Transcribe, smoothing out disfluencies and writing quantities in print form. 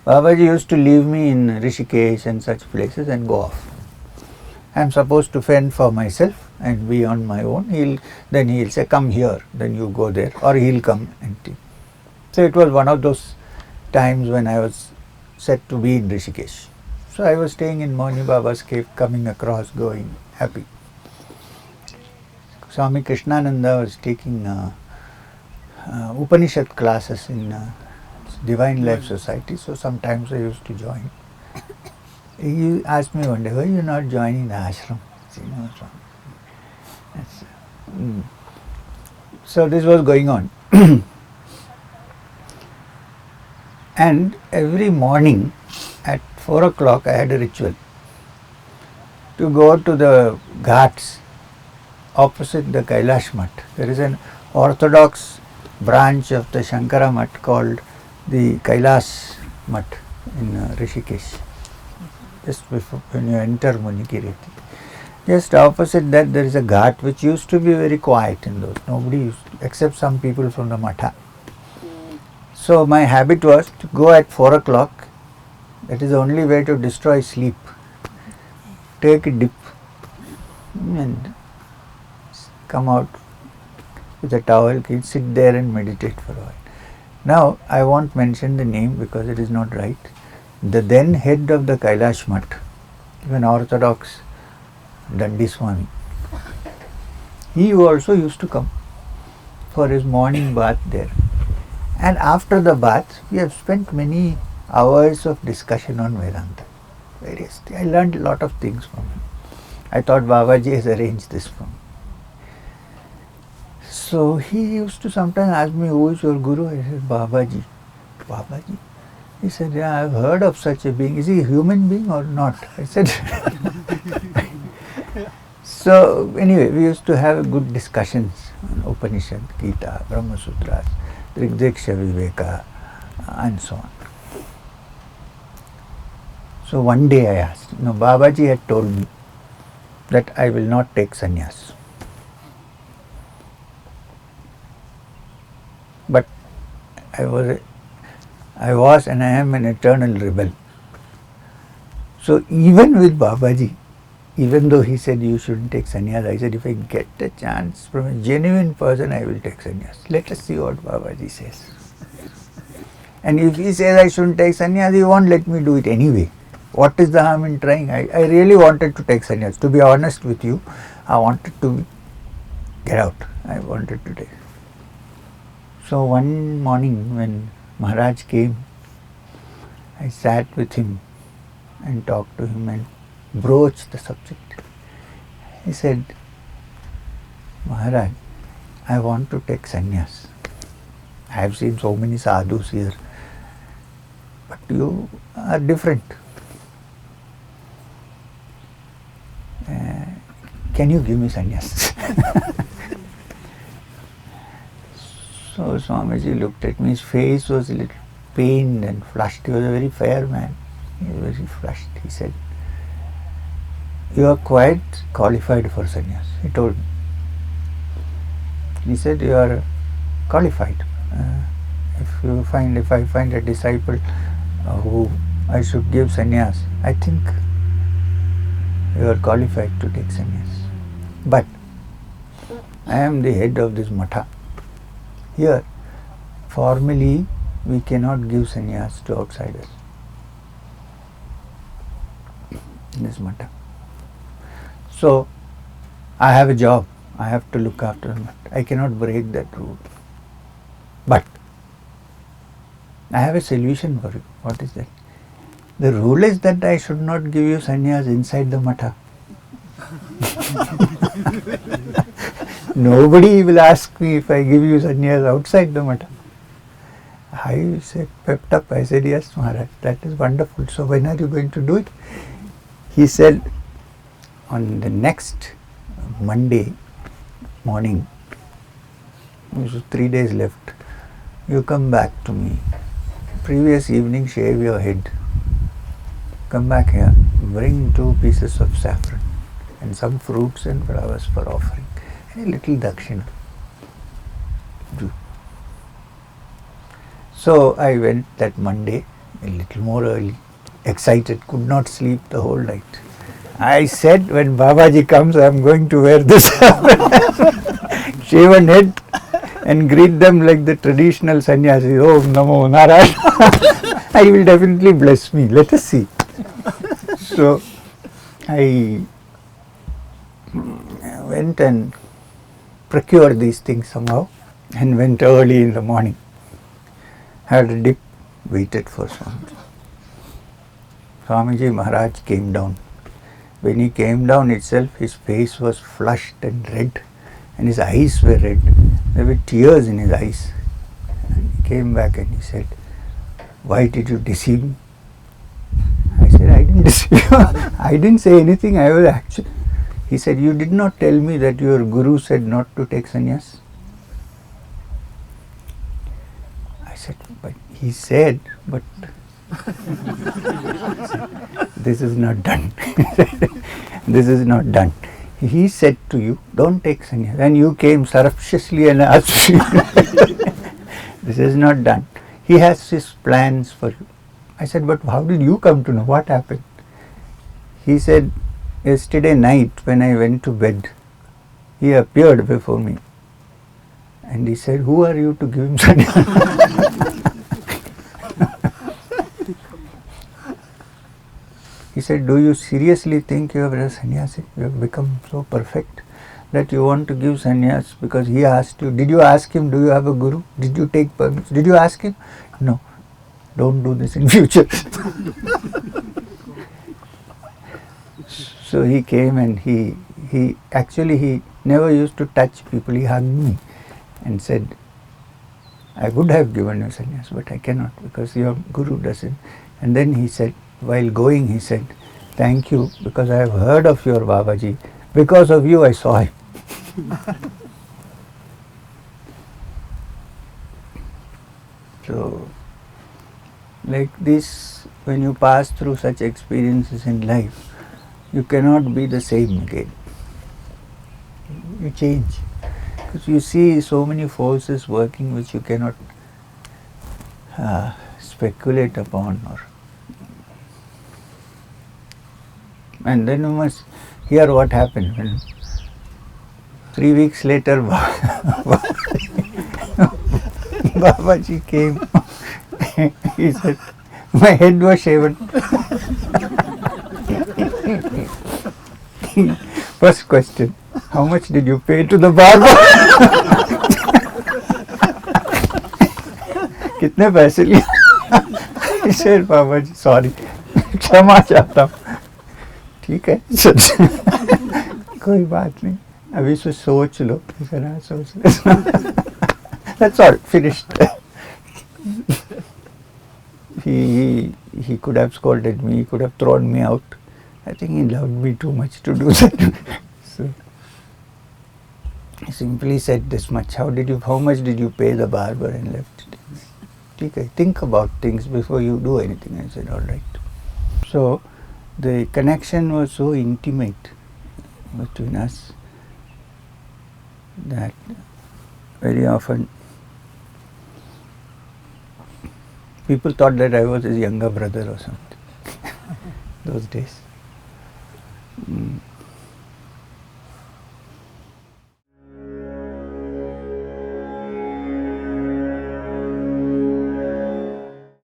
Babaji used to leave me in Rishikesh and such places and go off. I am supposed to fend for myself and be on my own. Then he'll say, come here, then you go there, or he'll come and take. So it was one of those times when I was set to be in Rishikesh. So I was staying in Mauni Baba's cave, coming across, going, happy. Swami Krishnananda was taking Upanishad classes in Divine Life Society, so sometimes I used to join. He asked me one day, why are you not joining the ashram? I said, no, Swami. So this was going on. And every morning at 4 o'clock I had a ritual to go to the ghats opposite the Kailash Mutt. There is an orthodox branch of the Shankara Mutt called the Kailash Mutt in Rishikesh. Just before when you enter Munikireti. Just opposite that there is a ghat which used to be very quiet in those. Nobody used to, except some people from the Matha. So my habit was to go at 4 o'clock. That is the only way to destroy sleep. Take a dip and come out with a towel, sit there and meditate for a while. Now I won't mention the name because it is not right. The then head of the Kailash Mutt, an orthodox Dandi Swami, he also used to come for his morning bath there. And after the bath, we have spent many hours of discussion on Vedanta. Various things. I learned a lot of things from him. I thought Babaji has arranged this for me. So he used to sometimes ask me, who is your guru? I said, Babaji. Babaji? He said, yeah, I have heard of such a being. Is he a human being or not? I said, so anyway, we used to have good discussions on Upanishad, Gita, Brahma Sutras, Drigdeksha Viveka, and so on. So one day I asked, Babaji had told me that I will not take sannyas. But I was and I am an eternal rebel. So even with Babaji, even though he said you shouldn't take sannyas, I said if I get a chance from a genuine person, I will take sannyas. Let us see what Babaji says. And if he says I shouldn't take sannyas, he won't let me do it anyway. What is the harm in trying? I really wanted to take sannyas. To be honest with you, I wanted to get out. I wanted to take. So one morning when Maharaj came, I sat with him and talked to him and broached the subject. He said, Maharaj, I want to take sannyas. I have seen so many sadhus here, but you are different. Can you give me sannyas? So Swamiji looked at me, his face was a little pained and flushed. He was a very fair man. He was very flushed. He said, you are quite qualified for sannyas, he told me. He said, you are qualified. If I find a disciple who I should give sannyas, I think you are qualified to take sannyas. But I am the head of this matha. Here, formally, we cannot give sannyas to outsiders in this matter. So, I have a job. I have to look after them. I cannot break that rule. But I have a solution for you. What is that? The rule is that I should not give you sannyas inside the matha. Nobody will ask me if I give you sannyas outside the matha. I said, pepped up. I said, yes, Maharaj, that is wonderful. So when are you going to do it? He said, on the next Monday morning, which was 3 days left, you come back to me. Previous evening, shave your head. Come back here, bring 2 pieces of saffron and some fruits and flowers for offering. And a little dakshina. Do. So I went that Monday a little more early, excited, could not sleep the whole night. I said, when Babaji comes, I am going to wear this shaven head and greet them like the traditional sannyasi. Oh, Namo Narayana. He will definitely bless me. Let us see. So I went and procured these things somehow and went early in the morning. Had a dip, waited for Swamiji. Swamiji Maharaj came down. When he came down itself, his face was flushed and red and his eyes were red. There were tears in his eyes. And he came back and he said, "Why did you deceive me?" I said, "I didn't deceive you. I didn't say anything. I was actually..." He said, "You did not tell me that your guru said not to take sannyas." I said, "But he said, but..." "This is not done." This is not done. He said to you, don't take sannyas. And you came surreptitiously and asked me. This is not done. He has his plans for you. I said, but how did you come to know? What happened? He said, yesterday night when I went to bed, he appeared before me. And he said, who are you to give him sannyas? He said, do you seriously think you have a sannyasi? You have become so perfect that you want to give sannyas because he asked you. Did you ask him, do you have a guru? Did you take permission? Did you ask him? No. Don't do this in future. So he came and he never used to touch people. He hugged me and said, I would have given you sannyas, but I cannot because your guru doesn't. And then he said, while going, he said, thank you because I have heard of your Babaji. Because of you, I saw him. So, like this, when you pass through such experiences in life, you cannot be the same again. You change. Because you see so many forces working which you cannot speculate upon. And then you must hear what happened. When 3 weeks later, Babaji came. He said, my head was shaven. First question, how much did you pay to the barber? कितने पैसे लिए? He said, Babaji, sorry, क्षमा चाहता हूँ. ठीक है, कोई बात नहीं, अभी से सोच लो. जरा सोच लो. That's all, finished. He could have scolded me, he could have thrown me out. I think he loved me too much to do that. So he simply said this much. How much did you pay the barber, and left it? Okay, think about things before you do anything. I said, all right. So the connection was so intimate between us that very often people thought that I was his younger brother or something those days.